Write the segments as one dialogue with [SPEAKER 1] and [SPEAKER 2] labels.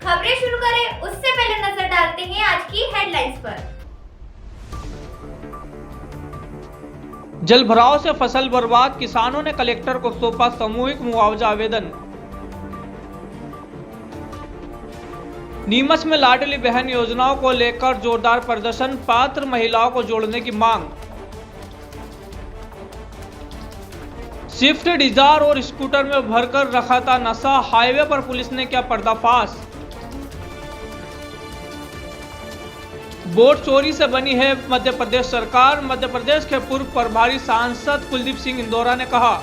[SPEAKER 1] खबरें शुरू करें उससे पहले नजर डालते हैं आज की हेडलाइंस पर।
[SPEAKER 2] जलभराव से फसल बर्बाद, किसानों ने कलेक्टर को सौंपा सामूहिक मुआवजा आवेदन। नीमच में लाडली बहन योजनाओं को लेकर जोरदार प्रदर्शन, पात्र महिलाओं को जोड़ने की मांग। स्विफ्ट डिजायर और स्कूटर में भरकर रखा था नशा, हाईवे पर पुलिस ने किया पर्दाफाश। बोट चोरी से बनी है मध्य प्रदेश सरकार, मध्य प्रदेश के पूर्व प्रभारी सांसद कुलदीप सिंह इंदौरा ने कहा।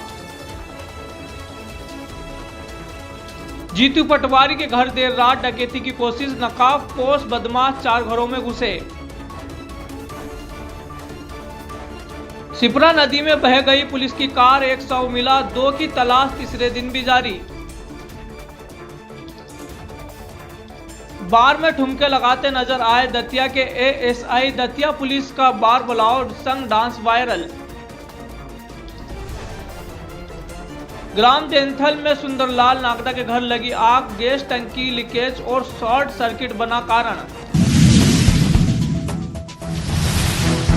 [SPEAKER 2] जीतू पटवारी के घर देर रात डकैती की कोशिश, नकाबपोश बदमाश 4 घरों में घुसे। शिप्रा नदी में बह गई पुलिस की कार, 100 मिला, 2 की तलाश तीसरे दिन भी जारी। बार में ठुमके लगाते नजर आए दतिया के एएसआई, दतिया पुलिस का बार बुलाओ संग डांस वायरल। ग्राम जैंथल में सुंदरलाल नागदा के घर लगी आग, गैस टंकी लीकेज और शॉर्ट सर्किट बना कारण।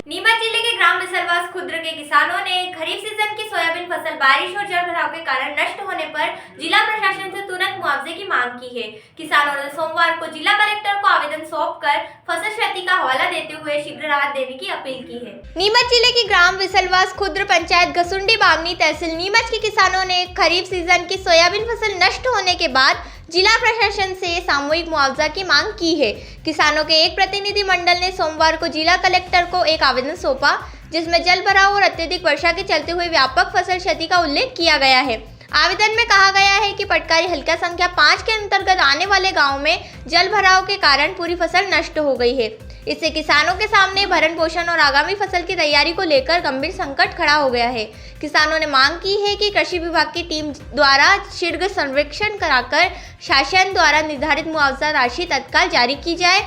[SPEAKER 1] नीमच जिले के ग्राम बिसलवास खुर्द के किसानों ने खरीफ सीजन की सोयाबीन फसल बारिश और जलभराव के कारण नष्ट होने पर जिला प्रशासन से तुरंत मुआवजे की मांग की है। किसानों ने सोमवार को जिला कलेक्टर को आवेदन सौंपकर फसल क्षति का हवाला देते हुए शीघ्र राहत देने की अपील की है। नीमच जिले के ग्राम बिसलवास खुर्द पंचायत घसुंडी बागनी तहसील नीमच के किसानों ने खरीफ सीजन की सोयाबीन फसल नष्ट होने के बाद जिला प्रशासन से सामूहिक मुआवजा की मांग की है। किसानों के एक प्रतिनिधि मंडल ने सोमवार को जिला कलेक्टर को एक आवेदन सौंपा, जिसमें जल भराव और अत्यधिक वर्षा के चलते हुए व्यापक फसल क्षति का उल्लेख किया गया है। आवेदन में कहा गया है कि पटकारी हल्का संख्या 5 के अंतर्गत आने वाले गाँव में जल भराव के कारण पूरी फसल नष्ट हो गई है। इससे किसानों के सामने भरण पोषण और आगामी फसल की तैयारी को लेकर गंभीर संकट खड़ा हो गया है। किसानों ने मांग की है कि कृषि विभाग की टीम द्वारा शीघ्र सर्वेक्षण कराकर शासन द्वारा निर्धारित मुआवजा राशि तत्काल जारी की जाए।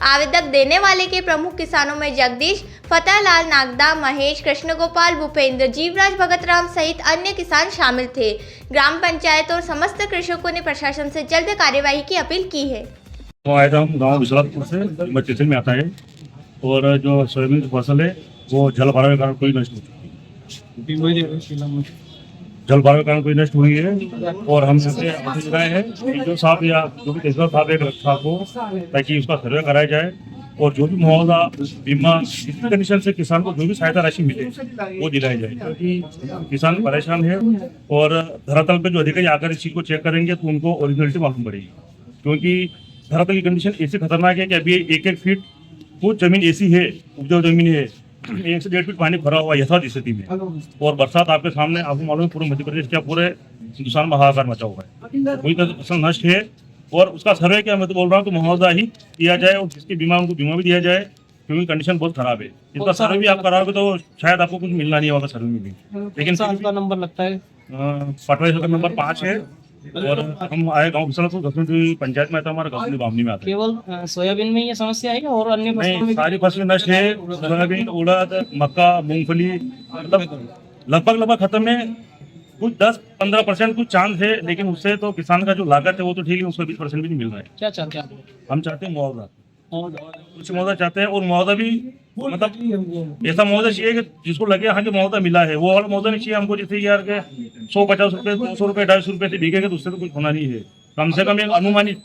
[SPEAKER 1] आवेदन देने वाले के प्रमुख किसानों में जगदीश, फतेहलाल नागदा, महेश, कृष्ण गोपाल, भूपेंद्र, जीवराज भगतराम सहित अन्य किसान शामिल थे। ग्राम पंचायत और समस्त कृषकों ने प्रशासन से जल्द कार्यवाही की अपील की है।
[SPEAKER 3] आया था गाँव बिसलापुर से नीमच तहसील में आता है और जो सोयाबीन की फसल है वो जल भराव के कारण कोई नष्ट हो चुकी है। जल भराव के कारण कोई नष्ट हुई है और हम इससे आए हैं कि जो साहब या जो भी तहसीलदार साहब एक रक्षा को ताकि उसका सर्वे कराया जाए और जो भी मुआवजा बीमा इस कंडीशन से किसान को जो भी सहायता राशि मिले वो दिलाई जाए, क्योंकि किसान परेशान है और धरातल पे जो अधिकारी आकर इस चीज़ को चेक करेंगे तो उनको ओरिजिनलिटी मालूम पड़ेगी, क्योंकि धरातल की कंडीशन ऐसी खतरनाक है कि अभी 1-1 फीट कुछ जमीन ऐसी है, उपजाऊ जमीन है, 1 से 1.5 फीट पानी भरा हुआ यथावत स्थिति में और बरसात आपके सामने आपको मालूम है पूरे मध्य प्रदेश क्या पूरे हिंदुस्तान में हाहाकार मचा हुआ है। वही तो फसल नष्ट है और उसका सर्वे क्या मैं तो बोल रहा हूँ कि मुआवजा ही दिया जाए और जिसकी बीमा उनको बीमा भी दिया जाए, क्योंकि कंडीशन बहुत खराब है। इसका सर्वे भी आप कराओगे तो शायद आपको कुछ मिलना नहीं होगा सर्वे में भी। लेकिन
[SPEAKER 4] आपका नंबर लगता है
[SPEAKER 3] पटवारी का नंबर 5 है और हम आए गाँव बिसलापुर घसुंडी पंचायत में आता, हमारा घसुंडी बामनी में आता है।
[SPEAKER 4] केवल सोयाबीन में ये समस्या है और अन्य फसलों में
[SPEAKER 3] सारी फसलें नष्ट है। सोयाबीन, उड़द, मक्का, मूंगफली मतलब लगभग खत्म है। कुछ 10-15% कुछ चांस है, लेकिन उससे तो किसान का जो लागत है वो तो ठीक है, उसको 20% भी नहीं मिल रहा है।
[SPEAKER 4] क्या चाहते हैं आप?
[SPEAKER 3] हम चाहते हैं मुआवजा, कुछ मुआवजा चाहते हैं और मुआवजा भी मतलब ऐसा मुआवजा चाहिए कि जिसको लगे हाँ कि मुआवजा मिला है, वो वाला मुआवजा नहीं चाहिए हमको जैसे यार के 150 रुपये, 200 रुपये, 250 रुपये से बिकेगा तो उससे तो कुछ होना नहीं है। कम से कम एक अनुमानित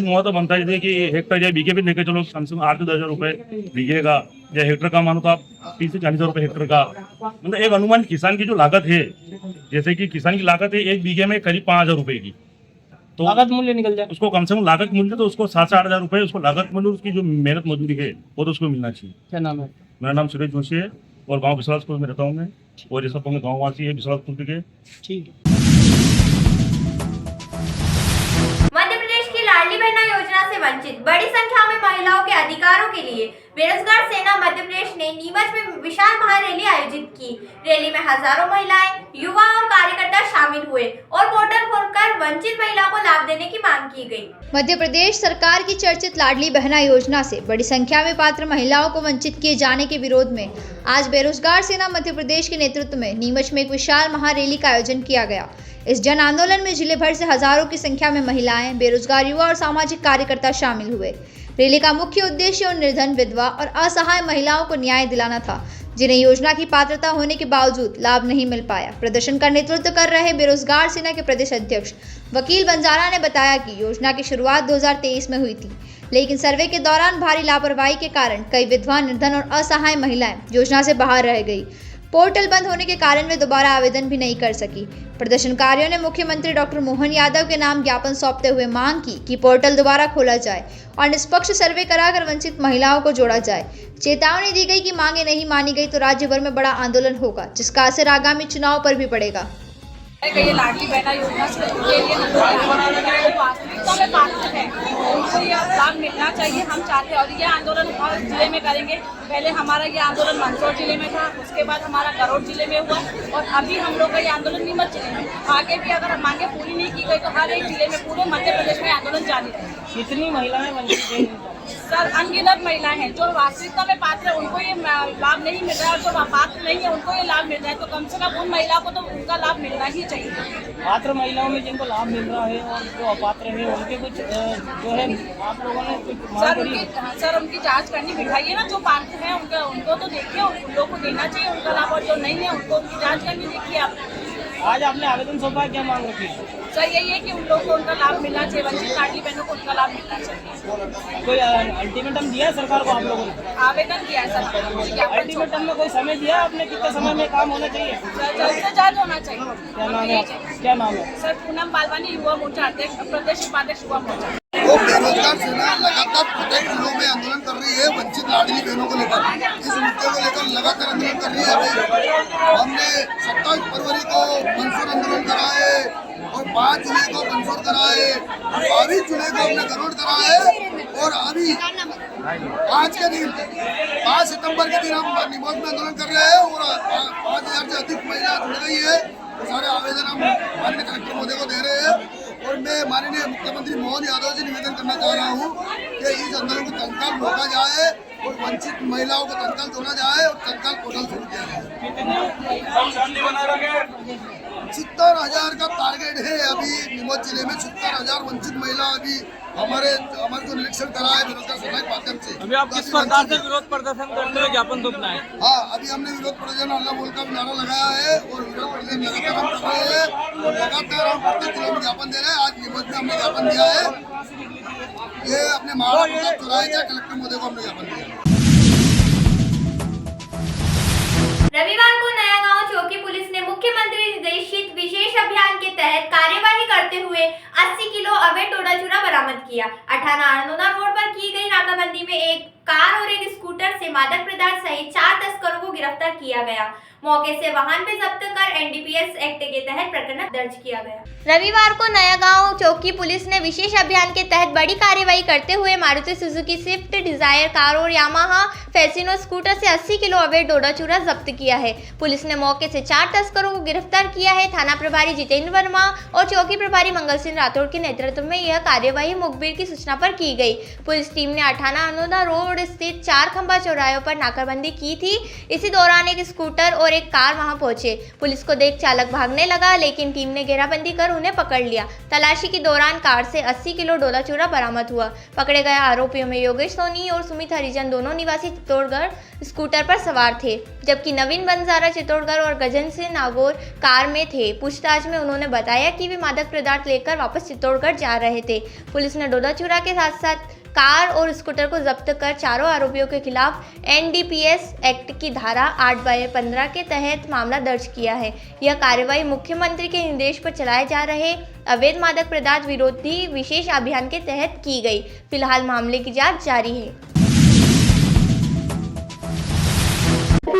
[SPEAKER 3] मुआवजा बनता है, जैसे कि हेक्टर या बीघे भी लेकर चलो कम से कम 8 से 10 हज़ार रुपये बीघेगा, या हेक्टर का मानो तो आप 30 से 40 हज़ार रुपये हेक्टर का, मतलब एक अनुमानित किसान की जो लागत है, जैसे कि किसान की लागत है 1 बीघे में करीब 5,000 रुपये की, तो
[SPEAKER 4] लागत मूल्य निकल जाए
[SPEAKER 3] उसको कम से कम लागत मूल्य तो उसको 7 से 8 हज़ार रुपये उसको लागत मूल्य उसकी जो मेहनत मजदूरी है वो तो उसको मिलना चाहिए।
[SPEAKER 4] क्या नाम है?
[SPEAKER 3] मेरा नाम सुरेश जोशी है और गाँव बिसलापुर में रहता हूँ मैं और ये सब गाँव वासी है बिसलापुर के।
[SPEAKER 4] ठीक है।
[SPEAKER 1] मध्य प्रदेश की लाडली बहना योजना से वंचित बड़ी संख्या में महिलाओं के अधिकारों के लिए बेरोजगार सेना मध्य प्रदेश ने नीमच में विशाल महारैली आयोजित की। रैली में हजारों महिलाएं, युवा और कार्यकर्ता शामिल हुए और पोर्टल खोलकर वंचित महिलाओं को लाभ देने की मांग की गई।
[SPEAKER 5] मध्य प्रदेश सरकार की चर्चित लाडली बहना योजना से बड़ी संख्या में पात्र महिलाओं को वंचित किए जाने के विरोध में आज बेरोजगार सेना मध्य प्रदेश के नेतृत्व में नीमच में एक विशाल महारैली का आयोजन किया गया। इस जन आंदोलन में जिले भर से हजारों की संख्या में महिलाएं, बेरोजगार युवा और सामाजिक कार्यकर्ता शामिल हुए। रैली का मुख्य उद्देश्य उन निर्धन, विधवा और असहाय महिलाओं को न्याय दिलाना था जिन्हें योजना की पात्रता होने के बावजूद लाभ नहीं मिल पाया। प्रदर्शन का नेतृत्व कर रहे बेरोजगार सेना के प्रदेश अध्यक्ष वकील बंजारा ने बताया कि योजना की शुरुआत 2023 में हुई थी, लेकिन सर्वे के दौरान भारी लापरवाही के कारण कई विधवा, निर्धन और असहाय महिलाएं योजना से बाहर रह गई। पोर्टल बंद होने के कारण वे दोबारा आवेदन भी नहीं कर सकी। प्रदर्शनकारियों ने मुख्यमंत्री डॉक्टर मोहन यादव के नाम ज्ञापन सौंपते हुए मांग की कि पोर्टल दोबारा खोला जाए और निष्पक्ष सर्वे कराकर वंचित महिलाओं को जोड़ा जाए। चेतावनी दी गई कि मांगे नहीं मानी गई तो राज्य भर में बड़ा आंदोलन होगा, जिसका असर आगामी चुनाव पर भी पड़ेगा।
[SPEAKER 6] ये लाडली बहना योजना से उनके लिए वास्तविकता में पात्र है, उनको ये लाभ मिलना चाहिए। हम चाहते हैं और ये आंदोलन हर जिले में करेंगे। पहले हमारा ये आंदोलन मंदसौर जिले में था, उसके बाद हमारा गरुड़ जिले में हुआ और अभी हम लोग का ये आंदोलन नीमच जिले में। आगे भी अगर मांगे पूरी नहीं की गई तो हर एक जिले में, पूरे मध्य प्रदेश में आंदोलन जारी रहेगा।
[SPEAKER 4] कितनी महिलाएं वंचित हैं?
[SPEAKER 6] सर, अनगिनत महिलाएं हैं जो वास्तविकता में पात्र है, उनको ये लाभ नहीं मिल रहा है और जो पात्र नहीं है उनको ये लाभ मिल रहा है, तो कम से कम उन महिलाओं को तो उनका लाभ मिलना ही चाहिए।
[SPEAKER 4] पात्र महिलाओं में जिनको लाभ मिल रहा है और जो अपात्र है उनके कुछ जो है आप लोगों ने कुछ मांग करी?
[SPEAKER 6] सर उनकी जांच करनी बिठाइए ना, जो पात्र हैं उनको तो देखिए, उन लोगों को देना चाहिए उनका लाभ, और जो नहीं है उनको उनकी जांच करनी देखिए आप।
[SPEAKER 4] आज आपने आवेदन सौंपा, क्या मांग रखी?
[SPEAKER 6] सर यही है कि उन लोगों को उनका लाभ मिलना चाहिए, वंचित लाडली बहनों को उनका लाभ मिलना चाहिए।
[SPEAKER 4] कोई अल्टीमेटम दिया है सरकार को आप लोगों ने?
[SPEAKER 6] आवेदन किया है सर।
[SPEAKER 4] अल्टीमेटम में कोई समय दिया आपने, कितने समय में काम होना चाहिए?
[SPEAKER 6] सर जल्द से जल्द होना चाहिए।
[SPEAKER 4] क्या नाम है? क्या नाम है?
[SPEAKER 6] सर पूनम बालवानी, युवा मोर्चा अध्यक्ष, प्रदेश उपाध्यक्ष युवा मोर्चा।
[SPEAKER 7] वो बेरोजगार सेना लगातार प्रत्येक जिलों में आंदोलन कर रही है वंचित लाडली बहनों को लेकर। इस मुद्दे को लेकर लगातार आंदोलन कर रही है। हमने 27 फरवरी को मंसूर आंदोलन करा है और 5 जुलाई को मंसूर करा है, 22 जुलाई को हमने गरुड़ करा है और अभी आज के दिन 5 सितंबर के दिन हम निमोज में आंदोलन कर रहे हैं और 5000 से अधिक महिला जुड़ गई है। सारे आवेदन हम माननीय कलेक्टर महोदय को दे रहे हैं और मैं माननीय मुख्यमंत्री मोहन यादव से निवेदन करना चाह रहा हूँ कि इस आंदोलन को तत्काल रोका जाए और वंचित महिलाओं को तत्काल जोड़ा जाए और तत्काल पोर्टल शुरू किया जाए। 70,000 का टारगेट है अभी निमोज जिले में। 70,000 वंचित महिला अभी हमारे जो निरीक्षण करा है बेरोजगार सेना के माध्यम से।
[SPEAKER 2] अभी आप किस प्रकार से विरोध प्रदर्शन करते हुए ज्ञापन सौंपना है?
[SPEAKER 7] हाँ, अभी हमने विरोध प्रदर्शन अल्लाह बोल का नारा लगाया है और विरोध प्रदर्शन लगातार हम कर रहे हैं और लगातार हम प्रत्येक जिले में ज्ञापन दे रहे हैं। आज निमोज में हमने ज्ञापन दिया है, ये अपने महाराष्ट्र चौराहे के कलेक्टर महोदय को हमने ज्ञापन दिया है।
[SPEAKER 1] रविवार को नया गांव चौकी पुलिस ने मुख्यमंत्री निर्देशित विशेष अभियान के तहत कार्यवाही करते हुए 80 किलो अवैध डोडा चूरा बरामद किया। अठाना अरनोदा रोड पर की गई नाकाबंदी में एक कार और एक स्कूटर से मादक पदार्थ सहित 4 तस्करों को गिरफ्तार किया गया। मौके से वाहन पे जब्त कर एनडीपीएस एक्ट के तहत प्रकरण दर्ज किया गया। रविवार को नया गांव चौकी पुलिस ने विशेष अभियान के तहत बड़ी कार्रवाई करते हुए Maruti Suzuki Swift Dzire car और यामाहा फैसिनो स्कूटर से 80 किलो अवैध डोडा चूरा जब्त किया है। पुलिस ने मौके से 4 तस्करों को गिरफ्तार किया है। थाना प्रभारी जितेंद्र वर्मा और चौकी प्रभारी मंगल सिंह राठौड़ के नेतृत्व में यह कार्यवाही मुखबिर की सूचना पर की गई। पुलिस टीम ने अठाना अरनोदा रोड स्थित 4 खंबा चौराहे पर नाकाबंदी की थी। इसी दौरान एक स्कूटर और एक कार वहां पहुंचे। पुलिस को देख चालक भागने लगा, लेकिन टीम ने घेराबंदी कर उन्हें पकड़ लिया। तलाशी के दौरान कार से 80 किलो डोला चूरा बरामद हुआ। पकड़े गए आरोपियों में योगेश सोनी और सुमित हरिजन दोनों निवासी चित्तौड़गढ़ स्कूटर पर सवार थे, जबकि नवीन बंजारा चित्तौड़गढ़ और गजन सिंह नागौर कार में थे। पूछताछ में उन्होंने बताया कि वे मादक पदार्थ लेकर वापस चित्तौड़गढ़ जा रहे थे। पुलिस ने डोला चूरा के साथ साथ कार और स्कूटर को जब्त कर चारों आरोपियों के खिलाफ एनडीपीएस एक्ट की धारा 8/15 के तहत मामला दर्ज किया है। यह कार्रवाई मुख्यमंत्री के निर्देश पर चलाए जा रहे अवैध मादक पदार्थ विरोधी विशेष अभियान के तहत की गई। फिलहाल मामले की जांच जारी है।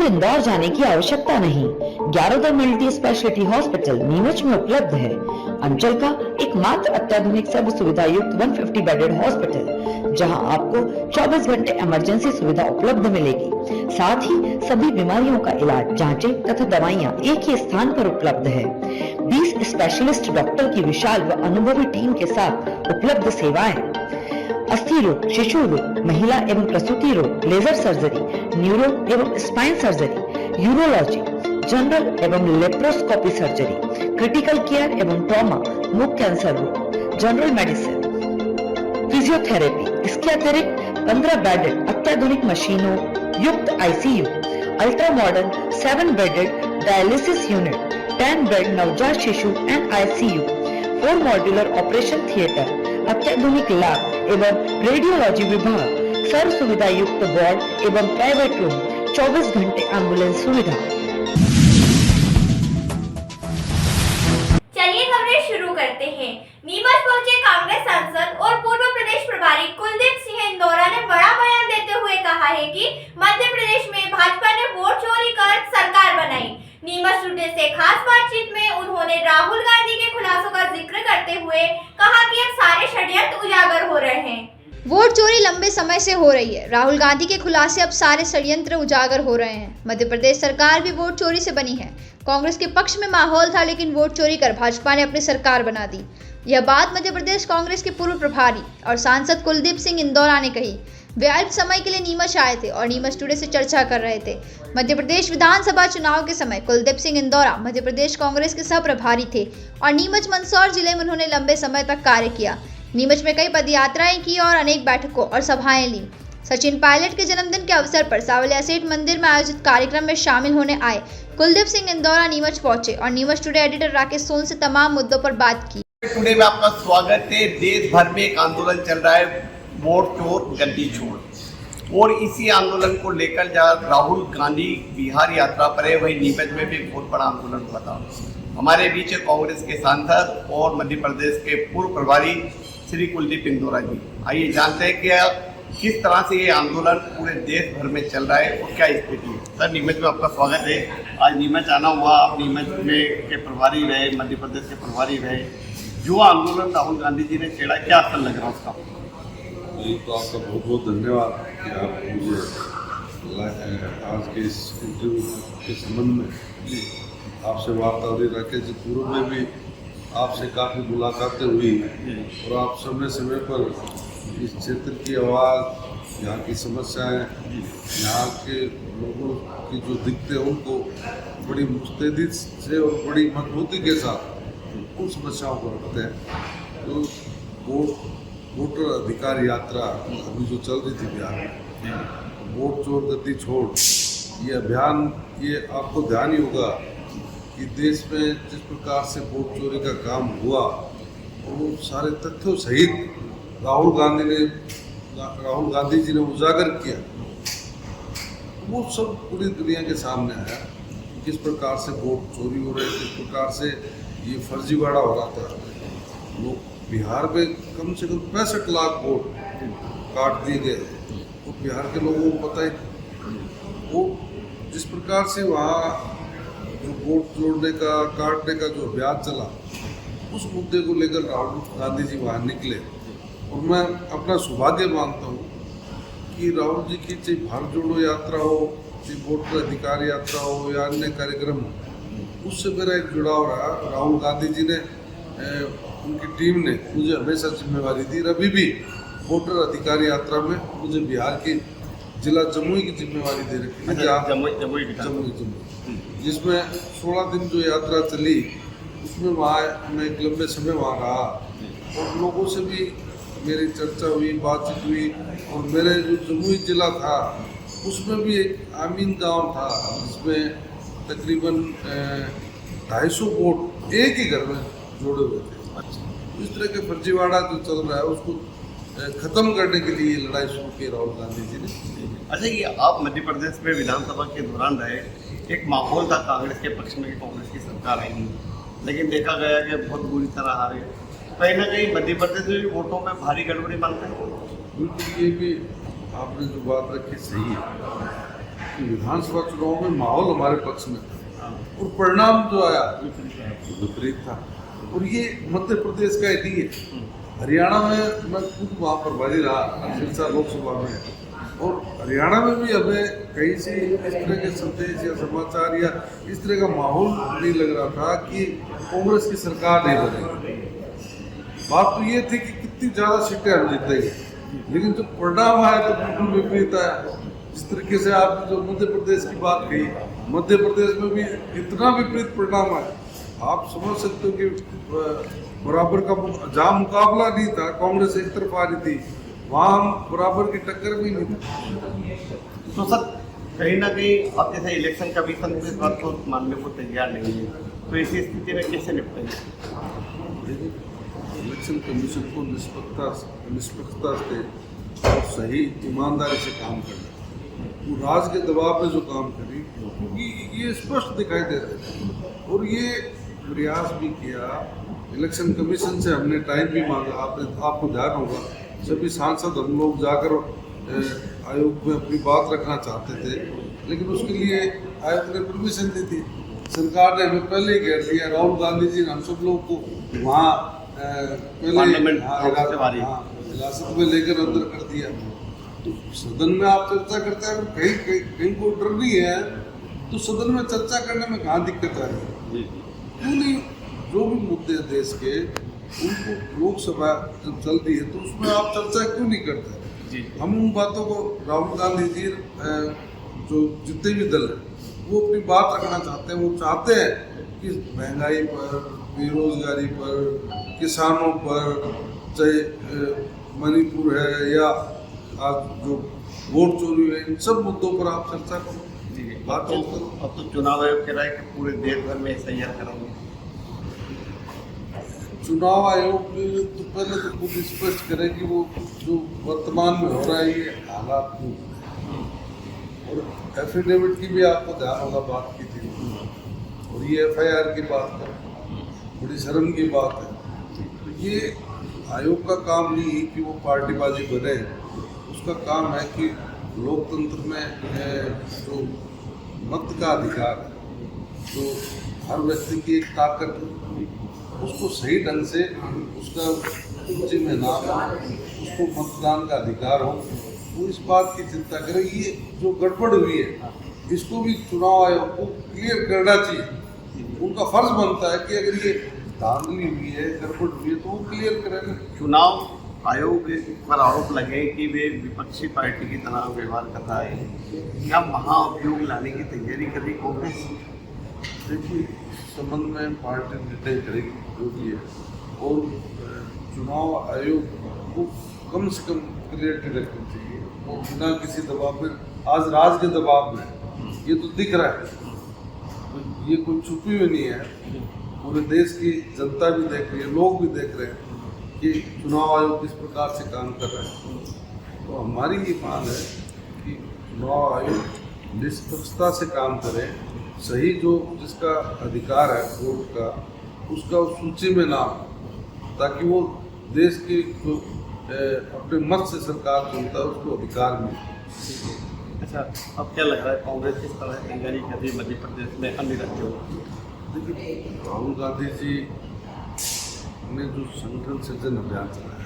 [SPEAKER 8] इंदौर जाने की आवश्यकता नहीं। 11 मल्टी स्पेशलिटी हॉस्पिटल नीमच में उपलब्ध है। अंचल का एकमात्र अत्याधुनिक सर्व सुविधा युक्त 150 बेडेड हॉस्पिटल, जहां आपको 24 घंटे इमरजेंसी सुविधा उपलब्ध मिलेगी। साथ ही सभी बीमारियों का इलाज, जांचें तथा दवाइयां एक ही स्थान पर उपलब्ध है। 20 स्पेशलिस्ट डॉक्टर की विशाल व अनुभवी टीम के साथ उपलब्ध सेवाएं, अस्थि रोग, शिशु रोग, महिला एवं प्रसूति रोग, लेजर सर्जरी, न्यूरो एवं स्पाइन सर्जरी, यूरोलॉजी, जनरल एवं लेप्रोस्कोपी सर्जरी, क्रिटिकल केयर एवं ट्रॉमा, मुख कैंसर रोग, जनरल मेडिसिन, फिजियोथेरेपी। इसके अतिरिक्त 15 बेडेड अत्याधुनिक मशीनों युक्त ICU, ultra modern 7 bedded dialysis unit, 10 bed नवजात शिशु and ICU, 4 modular operation theatre, अत्याधुनिक लैब एवं रेडियोलॉजी विभाग, सर्व सुविधा युक्त वार्ड एवं प्राइवेट रूम, 24 घंटे एम्बुलेंस सुविधा।
[SPEAKER 1] चलिए खबरें शुरू करते हैं। नीमच पहुंचे कांग्रेस सांसद और पूर्व प्रदेश प्रभारी कुलदीप सिंह इंदौरा ने बड़ा बयान देते हुए कहा है कि मध्य प्रदेश में भाजपा ने वोट चोरी कर सरकार बनाई। नीमच टुडे से खास बातचीत में उन्होंने राहुल गांधी के खुलासों का जिक्र करते हुए कहा कि अब सारे षड्यंत्र उजागर हो रहे हैं।
[SPEAKER 5] वोट चोरी लंबे समय से हो रही है। राहुल गांधी के खुलासे अब सारे षड्यंत्र उजागर हो रहे हैं। मध्य प्रदेश सरकार भी वोट चोरी से बनी है। कांग्रेस के पक्ष में माहौल था, लेकिन वोट चोरी कर भाजपा ने अपनी सरकार बना दी। यह बात मध्य प्रदेश कांग्रेस के पूर्व प्रभारी और सांसद कुलदीप सिंह इंदौरा ने कही। वे अल्प समय के लिए नीमच आए थे और नीमच टुडे से चर्चा कर रहे थे। मध्य प्रदेश विधानसभा चुनाव के समय कुलदीप सिंह इंदौरा मध्य प्रदेश कांग्रेस के सह प्रभारी थे और नीमच मंदसौर जिले में उन्होंने लंबे समय तक कार्य किया। नीमच में कई पदयात्राएं की और अनेक बैठकों और सभाएं ली। सचिन पायलट के जन्मदिन के अवसर पर सावलिया सेठ मंदिर में आयोजित कार्यक्रम में शामिल होने आए कुलदीप सिंह इंदौरा नीमच पहुंचे और नीमच टुडे एडिटर राकेश सोन से तमाम मुद्दों पर बात की।
[SPEAKER 9] टुडे में आपका स्वागत है। देश भर में एक आंदोलन चल रहा है, वोट चोर गद्दी छोड़, और इसी आंदोलन को लेकर जहाँ राहुल गांधी बिहार यात्रा पर है, वही नीमच में भी बहुत बड़ा आंदोलन हुआ था। हमारे बीच कांग्रेस के सांसद और मध्य प्रदेश के पूर्व प्रभारी श्री कुलदीप इंदौरा जी। आइए जानते हैं कि किस तरह से ये आंदोलन पूरे देश भर में चल रहा है और क्या स्थिति है। सर, नीमच में आपका स्वागत है। आज नीमच आना हुआ, आप नीमच में के प्रभारी रहे, मध्य प्रदेश के प्रभारी रहे। जो आंदोलन राहुल गांधी जी ने छेड़ा, क्या असर लग रहा है उसका?
[SPEAKER 10] जी, तो आपका बहुत बहुत धन्यवाद कि आप मुझे आज के इस इंटरव्यू के संबंध में आपसे वार्ता हो रही। राकेश जी, पूर्व में भी आपसे काफ़ी मुलाकातें हुई और आप समय समय पर इस क्षेत्र की आवाज़, यहाँ की समस्याएं, यहाँ के लोगों की जो दिक्कतें हैं उनको बड़ी मुस्तैदी से और बड़ी मजबूती के साथ उन समस्याओं को रखते हैं। तो वोटर अधिकार यात्रा अभी जो चल रही थी बिहार में, वोट चोर गद्दी छोड़, ये अभियान, ये आपको ध्यान ही होगा कि देश में जिस प्रकार से वोट चोरी का काम हुआ और वो सारे तथ्यों सहित राहुल गांधी जी ने उजागर किया, वो सब पूरी दुनिया के सामने आया। किस प्रकार से वोट चोरी हो रहे, किस प्रकार से ये फर्जीवाड़ा हो रहा था। लोग बिहार में कम से कम 65 लाख वोट काट दिए गए, तो बिहार के लोगों को पता है वो जिस प्रकार से वहाँ जो वोट जोड़ने का, काटने का जो अभियान चला, उस मुद्दे को लेकर राहुल गांधी जी वहाँ निकले। और मैं अपना सौभाग्य मानता हूँ कि राहुल जी की चाहे भारत जोड़ो यात्रा हो, चाहे वोटर अधिकार यात्रा हो या अन्य कार्यक्रम हो, उससे मेरा एक जुड़ाव रहा। राहुल गांधी जी ने, उनकी टीम ने मुझे हमेशा जिम्मेवारी दी। अभी भी वोटर अधिकार यात्रा में मुझे बिहार के जिला जमुई की जिम्मेवारी दे रखी है, जमुई, जिसमें 16 दिन जो यात्रा चली, उसमें वहाँ मैं एक लंबे समय वहाँ रहा और लोगों से भी मेरी चर्चा हुई, बातचीत हुई। और मेरे जो जमुई जिला था उसमें भी एक आमीन गांव था, जिसमें तकरीबन 250 वोट एक ही घर में जोड़े हुए थे। इस तरह के फर्जीवाड़ा जो चल रहा है उसको खत्म करने के लिए लड़ाई शुरू की राहुल गांधी जी ने।
[SPEAKER 9] अच्छा, ये आप मध्य प्रदेश में विधानसभा के दौरान रहे, एक माहौल था कांग्रेस के पक्ष में कि कांग्रेस की सरकार आएगी, लेकिन देखा गया कि बहुत बुरी तरह हारे। कहीं ना कहीं मध्य प्रदेश में भी वोटों में भारी गड़बड़ी मानते हैं।
[SPEAKER 10] बिल्कुल, ये भी आपने जो बात रखी सही है कि विधानसभा चुनाव में माहौल हमारे पक्ष में था और परिणाम जो आया विपरीत था। और ये मध्य प्रदेश का ही नहीं है, हरियाणा में मैं खुद वहाँ पर भारी रहा, सिरसा लोकसभा में, और हरियाणा में भी हमें कहीं से इस तरह के संदेश या समाचार या इस तरह का माहौल नहीं लग रहा था कि कांग्रेस की सरकार नहीं बनेगी। बात तो ये थी कि कितनी ज़्यादा सीटें हम जीतेंगे, लेकिन जब परिणाम आया तो बिल्कुल विपरीत आया। जिस तरीके से आपने जो मध्य प्रदेश की बात कही, मध्य प्रदेश में भी इतना विपरीत परिणाम है, आप समझ सकते हो कि बराबर का जहाँ मुकाबला नहीं था, कांग्रेस एक तरफ आ रही थी, वहाँ हम बराबर की टक्कर भी नहीं थी।
[SPEAKER 9] तो सर कहीं ना कहीं अब जैसे इलेक्शन कमीशन इस बात को मानने को तैयार नहीं है, तो ऐसी स्थिति में कैसे निपटेंगे?
[SPEAKER 10] इलेक्शन कमीशन को निष्पक्षता से और सही ईमानदारी से काम करना, वो राज के दबाव में जो काम करी, क्योंकि ये स्पष्ट दिखाई दे रहे थे। और ये प्रयास भी किया, इलेक्शन कमीशन से हमने टाइम भी मांगा, आपको ध्यान होगा सभी सांसद हम लोग जाकर आयोग में अपनी बात रखना चाहते थे, लेकिन उसके लिए आयोग ने परमिशन दी थी। सरकार ने हमें पहले ही कह दिया, राहुल गांधी जी ने हम सब लोग को वहाँ पहले हिरासत में लेकर अंदर कर दिया। तो सदन में आप चर्चा करते हैं, कहीं कोई डर नहीं है तो सदन में चर्चा करने में कहाँ दिक्कत आ रही है? क्यों नहीं? जो भी मुद्दे देश के, उनको लोकसभा जब चलती है तो उसमें आप चर्चा क्यों नहीं करते? हम उन बातों को, राहुल गांधी जी जो जितने भी दल हैं वो अपनी बात रखना चाहते हैं। वो चाहते हैं कि महंगाई पर, बेरोजगारी पर, किसानों पर, चाहे मणिपुर है या आज जो वोट चोरी है, इन सब मुद्दों पर आप चर्चा करो, बातचीत करो।
[SPEAKER 9] अब तो चुनाव आयोग कह रहा है कि पूरे देश भर में SIR कराएंगे।
[SPEAKER 10] चुनाव आयोग तो पहले तो खुद स्पष्ट करे कि वो जो वर्तमान में हो रहा है ये हालात नहीं है। और एफिडेविट की भी आपको ध्यान होगा बात की थी, और ये FIR की बात है, बड़ी शर्म की बात है। तो ये आयोग का काम नहीं कि वो पार्टीबाजी बने, उसका काम है कि लोकतंत्र में जो मत का अधिकार है, जो हर व्यक्ति की एक ताकत है, उसको सही ढंग से उसका सूची में नाम हो, उसको मतदान का अधिकार हो, वो इस बात की चिंता करे। ये जो गड़बड़ हुई है इसको भी चुनाव आयोग को क्लियर करना चाहिए। उनका फर्ज बनता है कि अगर ये धांधली हुई है, गड़बड़ हुई है, तो वो क्लियर करेंगे।
[SPEAKER 9] चुनाव आयोग पर आरोप लगे कि वे विपक्षी पार्टी की तरह व्यवहार कर रहा है, क्या महाअभियोग लाने की तैयारी कर रही कांग्रेस?
[SPEAKER 10] देखिए, संबंध में पार्टी निर्णय करेगी जो भी है, और चुनाव आयोग को कम से कम क्लियरिटी रखनी चाहिए, वो बिना किसी दबाव में, आज राज के दबाव में ये तो दिख रहा है, तो ये कोई छुपी हुई नहीं है, पूरे देश की जनता भी देख रही है, लोग भी देख रहे हैं कि चुनाव आयोग किस प्रकार से काम कर रहा है। तो हमारी ये मांग है कि चुनाव आयोग निष्पक्षता से काम करे, सही जो जिसका अधिकार है वोट का, उसका उस सूची में नाम, ताकि वो देश की जो अपने मत से सरकार चुनता है उसको अधिकार मिले।
[SPEAKER 9] अच्छा, अब क्या लग रहा है कांग्रेस किस तरह तैयारी कर रही है मध्य प्रदेश में अन्य राज्यों में?
[SPEAKER 10] देखिए, राहुल गांधी जी ने जो संगठन सृजन अभियान चलाया,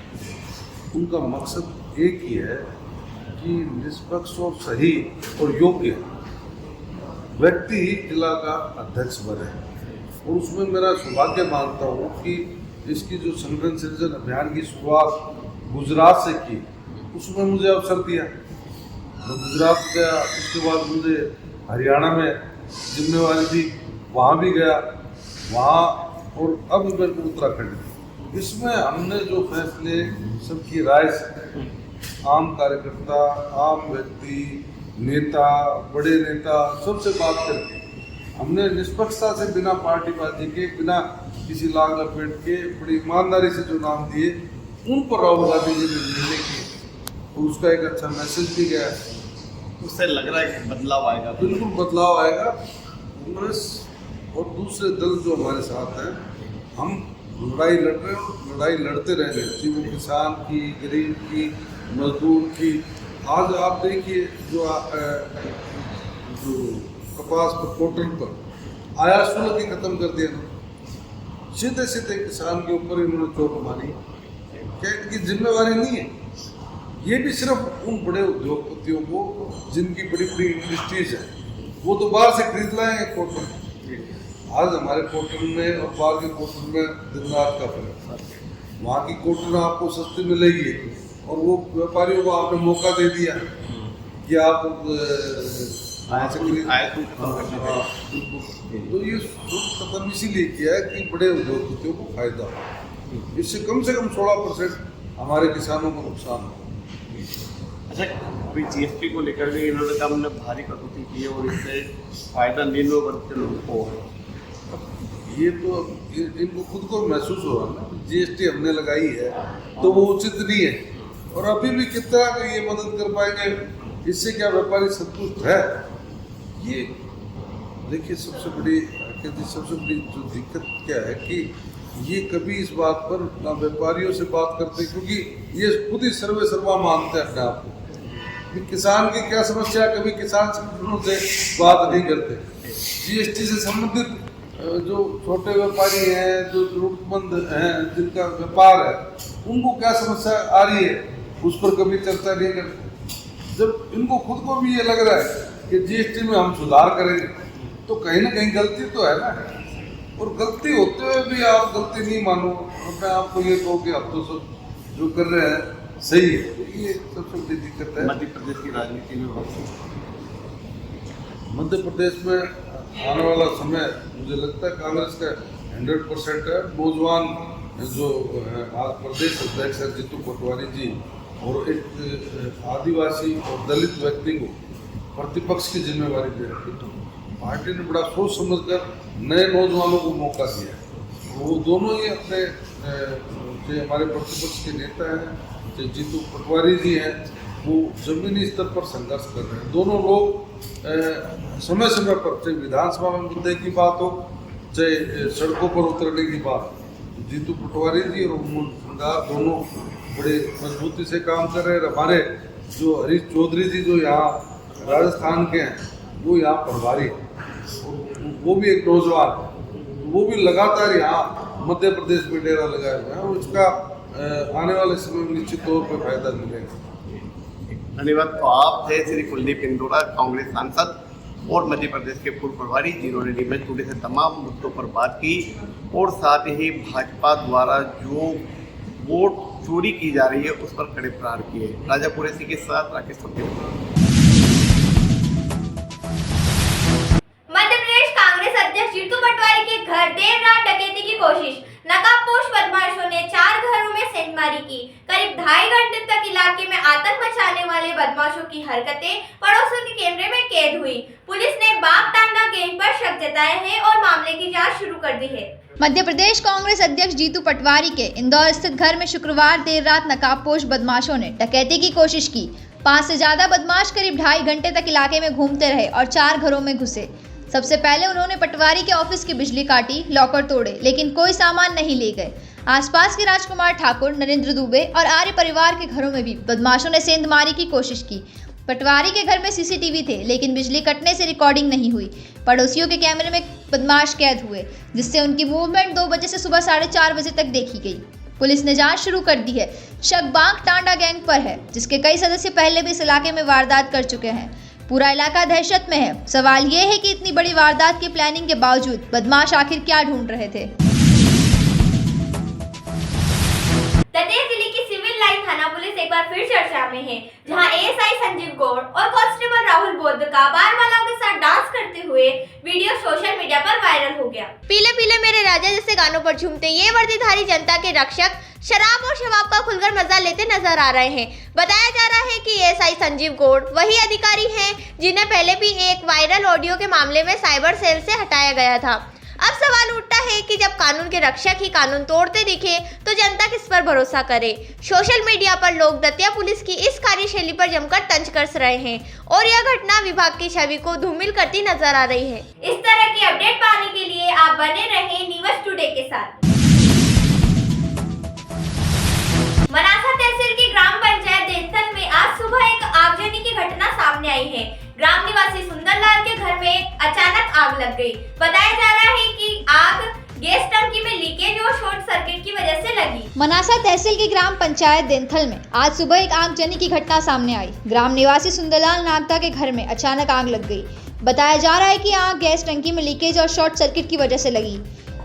[SPEAKER 10] उनका मकसद एक ही है कि निष्पक्ष और सही और योग्य व्यक्ति ही जिला का अध्यक्ष बने। और उसमें मेरा सौभाग्य मानता हूँ कि इसकी जो संगठन सृजन अभियान की शुरुआत गुजरात से की, उसमें मुझे अवसर दिया, मैं गुजरात गया, उसके बाद मुझे हरियाणा में जिम्मेवारी थी, वहाँ भी गया, वहाँ, और अब मेरे को उत्तराखंड। इसमें हमने जो फैसले सबकी राय से, आम कार्यकर्ता, आम व्यक्ति, नेता, बड़े नेता, सबसे बात करके हमने निष्पक्षता से, बिना पार्टीबाजी के, बिना किसी लाग लपेट के, बड़ी ईमानदारी से जो नाम दिए, उन पर राहुल गांधी जी ने निर्णय किए, तो उसका एक अच्छा मैसेज भी गया।
[SPEAKER 9] उससे लग रहा है कि बदलाव आएगा।
[SPEAKER 10] बिल्कुल बदलाव आएगा। कांग्रेस और दूसरे दल जो हमारे साथ हैं, हम लड़ाई लड़ रहे हैं और लड़ाई लड़ते रहेंगे, चाहे किसान की, गरीब की, मजदूर की। आज आप देखिए जो कपास पर, कॉटन पर आयात शुल्क ही खत्म कर दिया, सीधे सीधे किसान के ऊपर इन्होंने चोट मारी। क्या इनकी जिम्मेवारी नहीं है? ये भी सिर्फ उन बड़े उद्योगपतियों को जिनकी बड़ी बड़ी इंडस्ट्रीज है, वो तो बाहर से खरीद लाएंगे कॉटन। आज हमारे कॉटन में और बाहर के कॉटन में दिन रात का फर्क है। वहाँ की कॉटन आपको सस्ती मिलेगी, और वो व्यापारियों को आपने मौका दे दिया कि आप ऐसे तो ये कदम इसीलिए किया है कि बड़े उद्योगपतियों को फायदा हो, इससे कम से कम 16% हमारे किसानों को नुकसान हो।
[SPEAKER 9] अच्छा, अभी जीएसटी को लेकर भी इन्होंने कहा हमने भारी कटौती की है और इससे फायदा निम्न वर्ग के लोगों को है।
[SPEAKER 10] ये तो इनको खुद को महसूस हो रहा है ना, जीएसटी हमने लगाई है तो वो उचित नहीं है, और अभी भी कितना ये मदद कर पाएंगे, इससे क्या व्यापारी संतुष्ट है? ये देखिए सबसे बड़ी जो दिक्कत क्या है कि ये कभी इस बात पर ना व्यापारियों से बात करते, क्योंकि ये खुद ही सर्वे सर्वा मानते हैं अपने आप को कि किसान की क्या समस्या है, कभी किसान संगठनों से बात नहीं करते। जीएसटी से संबंधित जो छोटे व्यापारी हैं, जो जरूरतमंद हैं, जिनका व्यापार है, उनको क्या समस्या आ रही है उस पर कभी चर्चा नहीं करते। जब इनको खुद को भी ये लग रहा है कि जीएसटी में हम सुधार करेंगे, तो कहीं ना कहीं गलती तो है ना, और गलती होते हुए भी आप गलती नहीं मानो और मैं आपको ये कहूँ कि आप तो सब जो कर रहे हैं सही है, ये सबसे बड़ी दिक्कत है।
[SPEAKER 9] मध्य प्रदेश की राजनीति में
[SPEAKER 10] मध्य प्रदेश में आने वाला समय मुझे लगता है कांग्रेस का 100% है। नौजवान जो आज प्रदेश अध्यक्ष है जीतू पटवारी जी, और एक आदिवासी और दलित व्यक्ति को प्रतिपक्ष की जिम्मेवारी दे रखी, तो पार्टी ने बड़ा सोच समझकर नए नौजवानों को मौका दिया। वो दोनों ही अपने जो हमारे प्रतिपक्ष के नेता हैं, जो जीतू पटवारी जी हैं, वो जमीनी स्तर पर संघर्ष कर रहे हैं। दोनों लोग समय समय पर, चाहे विधानसभा में मुद्दे की बात हो, चाहे सड़कों पर उतरने की बात, जीतू पटवारी जी और उमंग सिंगार दोनों बड़े मजबूती से काम कर रहे हैं। हमारे जो हरीश चौधरी जी जो यहाँ राजस्थान के हैं, वो यहाँ प्रभारी हैं, वो भी एक नौजवान, वो भी लगातार यहाँ मध्य प्रदेश में डेरा लगाए हुए हैं, और इसका आने वाले समय में निश्चित तौर पर फायदा मिलेगा।
[SPEAKER 9] धन्यवाद। तो आप थे श्री कुलदीप इंदौरा, कांग्रेस सांसद और मध्य प्रदेश के पूर्व प्रभारी, जिन्होंने नीमच टुडे से तमाम मुद्दों पर बात की और साथ ही भाजपा द्वारा जो वोट चोरी की जा रही है उस पर कड़े प्रहार किए। राजापुर ऐसी के साथ राकेश मध्य
[SPEAKER 1] प्रदेश कांग्रेस अध्यक्ष जीतू पटवारी के घर देर रात डकैती की कोशिश। नकाबपोश बदमाशों ने 4 घरों में सेंधमारी की। करीब 2.5 घंटे तक इलाके में आतंक मचाने वाले बदमाशों की हरकतें पड़ोसियों के कैमरे में कैद हुई। पुलिस ने बाग टांडा गैंग पर शक जताया है और मामले की जांच शुरू कर दी है।
[SPEAKER 5] मध्य प्रदेश कांग्रेस अध्यक्ष जीतू पटवारी के इंदौर स्थित घर में शुक्रवार देर रात नकाबपोश बदमाशों ने डकैती की कोशिश की। 5 से ज्यादा बदमाश करीब 2.5 घंटे तक इलाके में घूमते रहे और 4 घरों में घुसे। सबसे पहले उन्होंने पटवारी के ऑफिस की बिजली काटी, लॉकर तोड़े, लेकिन कोई सामान नहीं ले गए। आसपास के राजकुमार ठाकुर, नरेंद्र दुबे और आर्य परिवार के घरों में भी बदमाशों ने सेंधमारी की कोशिश की। पटवारी के घर में सीसीटीवी थे, लेकिन बिजली कटने से रिकॉर्डिंग नहीं हुई। पड़ोसियों के कैमरे में बदमाश कैद हुए, जिससे उनकी मूवमेंट 2 बजे से सुबह 4:30 बजे तक देखी गई। पुलिस ने जांच शुरू कर दी है। शक बाग टांडा गैंग पर है, जिसके कई सदस्य पहले भी इस इलाके में वारदात कर चुके हैं। पूरा इलाका दहशत में है। सवाल ये है कि इतनी बड़ी वारदात की प्लानिंग के बावजूद बदमाश आखिर क्या ढूंढ रहे थे।
[SPEAKER 1] दतिया जिले की सिविल लाइन थाना पुलिस एक बार फिर चर्चा में है, जहां एएसआई संजीव गौड़ और कांस्टेबल राहुल बौद्ध का बारवालाओं के साथ डांस करते हुए वीडियो सोशल मीडिया पर वायरल हो गया। पीले पीले मेरे राजा जैसे गानों पर झूमते ये वर्दीधारी जनता के रक्षक शराब और शबाब का खुलकर मजा लेते नजर आ रहे हैं। बताया जा रहा है कि एएसआई संजीव गौड़ वही अधिकारी हैं जिन्हें पहले भी एक वायरल ऑडियो के मामले में साइबर सेल से हटाया गया था। अब सवाल उठता है कि जब कानून के रक्षक ही कानून तोड़ते दिखे तो जनता किस पर भरोसा करे। सोशल मीडिया पर लोग दतिया पुलिस की इस कार्यशैली पर जमकर तंज कस रहे हैं और यह घटना विभाग की छवि को धूमिल करती नजर आ रही है। इस तरह की अपडेट पाने के लिए आप बने रहें नीमच टुडे के साथ। मनासा तहसील की ग्राम पंचायत देंथल में आज सुबह एक आगजनी की घटना सामने आई है। ग्राम निवासी सुंदरलाल के घर में अचानक आग लग गई। बताया जा रहा है कि आग गैस टंकी में लीकेज और शॉर्ट सर्किट की वजह से लगी।
[SPEAKER 5] मनासा तहसील की ग्राम पंचायत देंथल में आज सुबह एक आगजनी की घटना सामने आई। ग्राम निवासी सुंदरलाल नागदा के घर में अचानक आग लग गई। बताया जा रहा है कि आग गैस टंकी में लीकेज और शॉर्ट सर्किट की वजह से लगी।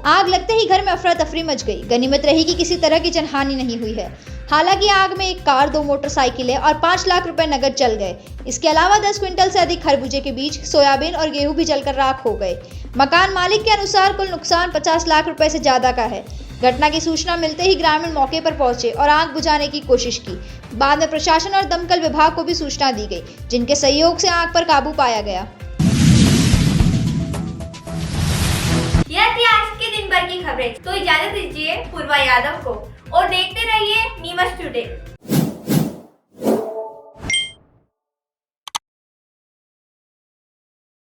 [SPEAKER 5] आग लगते ही घर में अफरा तफरी मच गई। गनीमत रही कि किसी तरह की जनहानि नहीं हुई है। हालांकि आग में एक कार, 2 मोटरसाइकिलें और 5 लाख रुपए नकद जल गए। इसके अलावा 10 क्विंटल से अधिक खरबूजे के बीज, सोयाबीन और गेहूं भी जलकर राख हो गए। मकान मालिक के अनुसार कुल नुकसान 50 लाख रुपए से ज्यादा का है। घटना की सूचना मिलते ही ग्रामीण मौके पर पहुंचे और आग बुझाने की कोशिश की। बाद में प्रशासन और दमकल विभाग को भी सूचना दी गई, जिनके सहयोग से आग पर काबू पाया गया।
[SPEAKER 1] यह थी आज के दिन भर की खबरें। तो इजाजत दीजिए पूर्वा यादव को और देखते रहिए नीमच टुडे।